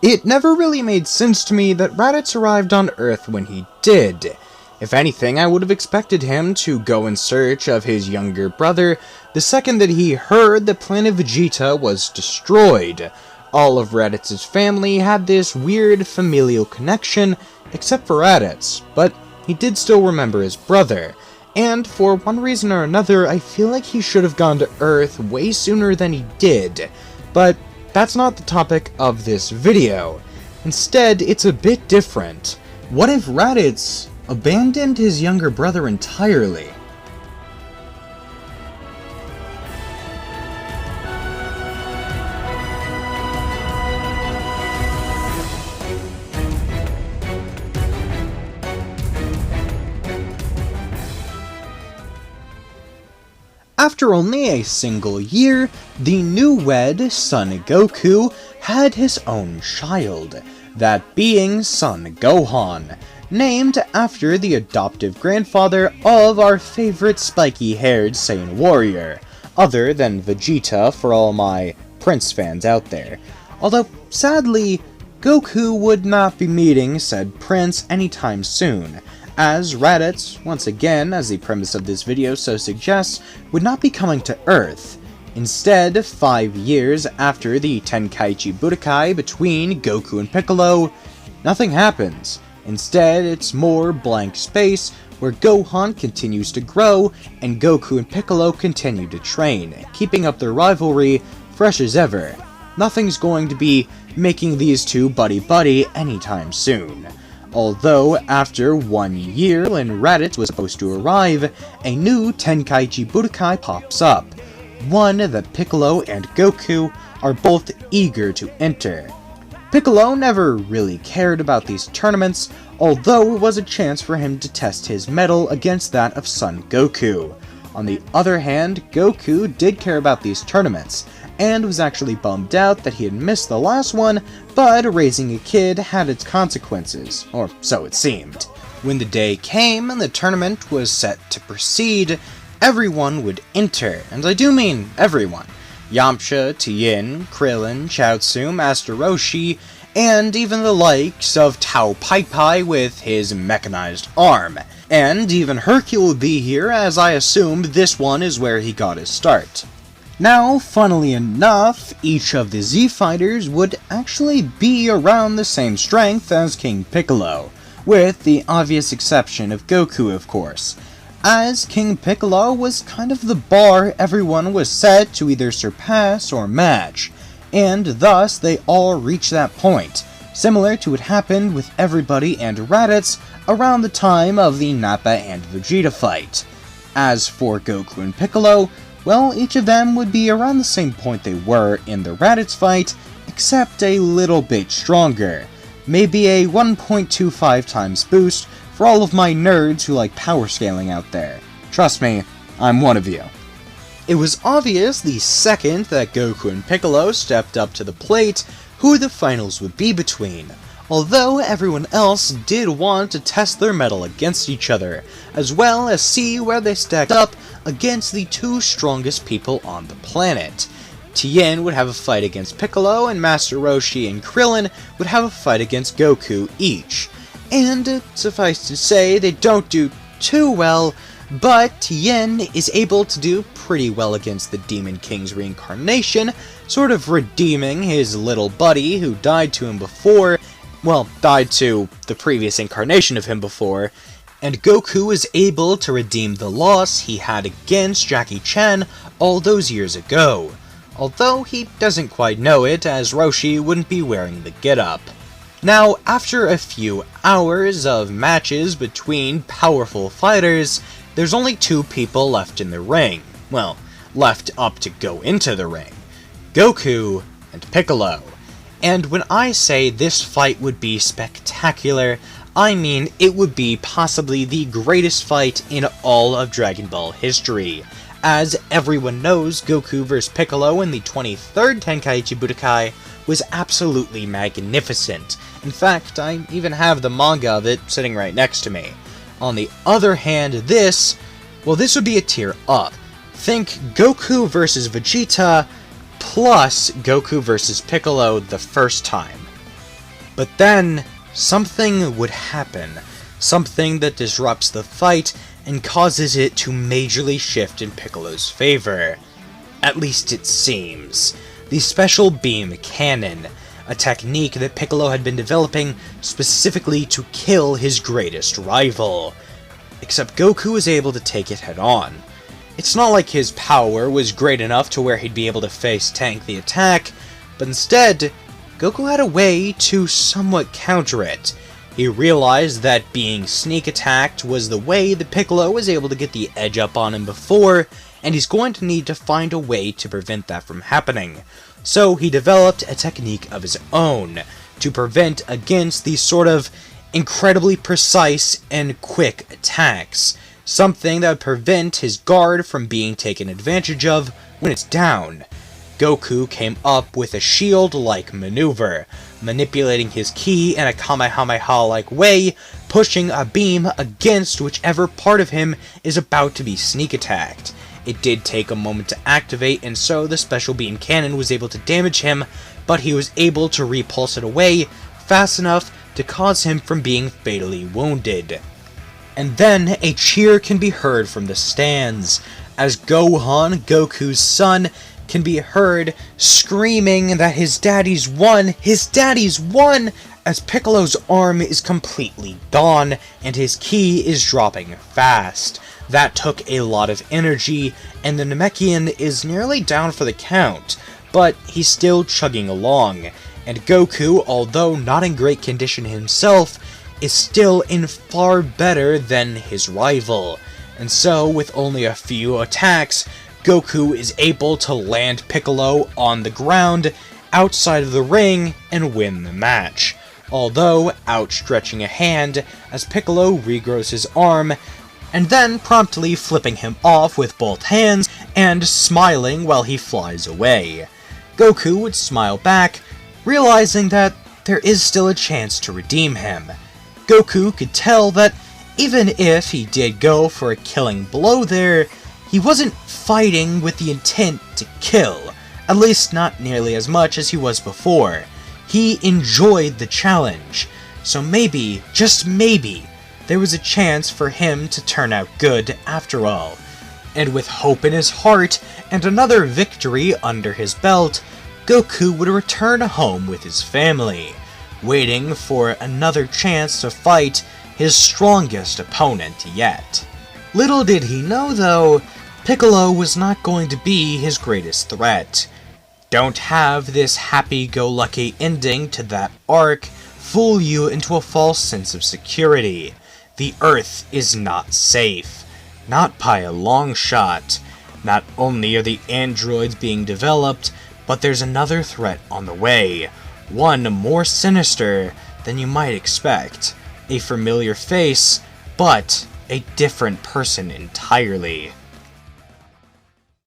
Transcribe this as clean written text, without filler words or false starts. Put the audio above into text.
It never really made sense to me that Raditz arrived on Earth when he did. If anything, I would have expected him to go in search of his younger brother the second that he heard the planet Vegeta was destroyed. All of Raditz's family had this weird familial connection, except for Raditz, but he did still remember his brother. And for one reason or another, I feel like he should have gone to Earth way sooner than he did. But that's not the topic of this video. Instead, it's a bit different. What if Raditz abandoned his younger brother entirely? After only a single year, the new-wed Son Goku had his own child, that being Son Gohan, named after the adoptive grandfather of our favorite spiky-haired Saiyan warrior, other than Vegeta for all my Prince fans out there. Although, sadly, Goku would not be meeting said Prince anytime soon, as Raditz, once again, as the premise of this video so suggests, would not be coming to Earth. Instead, 5 years after the Tenkaichi Budokai between Goku and Piccolo, nothing happens. Instead, it's more blank space, where Gohan continues to grow, and Goku and Piccolo continue to train, keeping up their rivalry fresh as ever. Nothing's going to be making these two buddy-buddy anytime soon. Although, after 1 year when Raditz was supposed to arrive, a new Tenkaichi Budokai pops up, one that Piccolo and Goku are both eager to enter. Piccolo never really cared about these tournaments, although it was a chance for him to test his mettle against that of Son Goku. On the other hand, Goku did care about these tournaments, and was actually bummed out that he had missed the last one, but raising a kid had its consequences, or so it seemed. When the day came and the tournament was set to proceed, everyone would enter, and I do mean everyone. Yamcha, Tien, Krillin, Chaozu, Master Roshi, and even the likes of Tao Pai Pai with his mechanized arm. And even Hercule would be here, as I assumed this one is where he got his start. Now, funnily enough, each of the Z-Fighters would actually be around the same strength as King Piccolo, with the obvious exception of Goku, of course, as King Piccolo was kind of the bar everyone was set to either surpass or match, and thus they all reached that point, similar to what happened with everybody and Raditz around the time of the Nappa and Vegeta fight. As for Goku and Piccolo, well, each of them would be around the same point they were in the Raditz fight, except a little bit stronger. Maybe a 1.25 times boost for all of my nerds who like power scaling out there. Trust me, I'm one of you. It was obvious the second that Goku and Piccolo stepped up to the plate who the finals would be between, although everyone else did want to test their mettle against each other, as well as see where they stacked up against the two strongest people on the planet. Tien would have a fight against Piccolo, and Master Roshi and Krillin would have a fight against Goku each. And suffice to say, they don't do too well, but Tien is able to do pretty well against the Demon King's reincarnation, sort of redeeming his little buddy who died to him before, well, died to the previous incarnation of him before, and Goku is able to redeem the loss he had against Jackie Chan all those years ago, although he doesn't quite know it as Roshi wouldn't be wearing the getup. Now, after a few hours of matches between powerful fighters, there's only two people left in the ring. Well, left up to go into the ring. Goku and Piccolo. And when I say this fight would be spectacular, I mean it would be possibly the greatest fight in all of Dragon Ball history. As everyone knows, Goku vs Piccolo in the 23rd Tenkaichi Budokai was absolutely magnificent. In fact, I even have the manga of it sitting right next to me. On the other hand, this would be a tier up. Think Goku vs Vegeta, plus Goku vs Piccolo the first time. But then, something would happen. Something that disrupts the fight and causes it to majorly shift in Piccolo's favor. At least it seems. The Special Beam Cannon, a technique that Piccolo had been developing specifically to kill his greatest rival. Except Goku was able to take it head on. It's not like his power was great enough to where he'd be able to face tank the attack, but instead, Goku had a way to somewhat counter it. He realized that being sneak attacked was the way that Piccolo was able to get the edge up on him before, and he's going to need to find a way to prevent that from happening. So he developed a technique of his own to prevent against these sort of incredibly precise and quick attacks. Something that would prevent his guard from being taken advantage of when it's down. Goku came up with a shield-like maneuver, manipulating his ki in a Kamehameha-like way, pushing a beam against whichever part of him is about to be sneak attacked. It did take a moment to activate, and so the Special Beam Cannon was able to damage him, but he was able to repulse it away fast enough to cause him from being fatally wounded. And then a cheer can be heard from the stands, as Gohan, Goku's son, can be heard screaming that his daddy's won, as Piccolo's arm is completely gone, and his ki is dropping fast. That took a lot of energy, and the Namekian is nearly down for the count, but he's still chugging along, and Goku, although not in great condition himself, is still in far better than his rival. And so, with only a few attacks, Goku is able to land Piccolo on the ground outside of the ring and win the match, although outstretching a hand as Piccolo regrows his arm, and then promptly flipping him off with both hands and smiling while he flies away. Goku would smile back, realizing that there is still a chance to redeem him. Goku could tell that even if he did go for a killing blow there, he wasn't fighting with the intent to kill, at least not nearly as much as he was before. He enjoyed the challenge, so maybe, just maybe, there was a chance for him to turn out good after all. And with hope in his heart and another victory under his belt, Goku would return home with his family, waiting for another chance to fight his strongest opponent yet. Little did he know, though, Piccolo was not going to be his greatest threat. Don't have this happy-go-lucky ending to that arc fool you into a false sense of security. The Earth is not safe. Not by a long shot. Not only are the androids being developed, but there's another threat on the way. One more sinister than you might expect. A familiar face, but a different person entirely.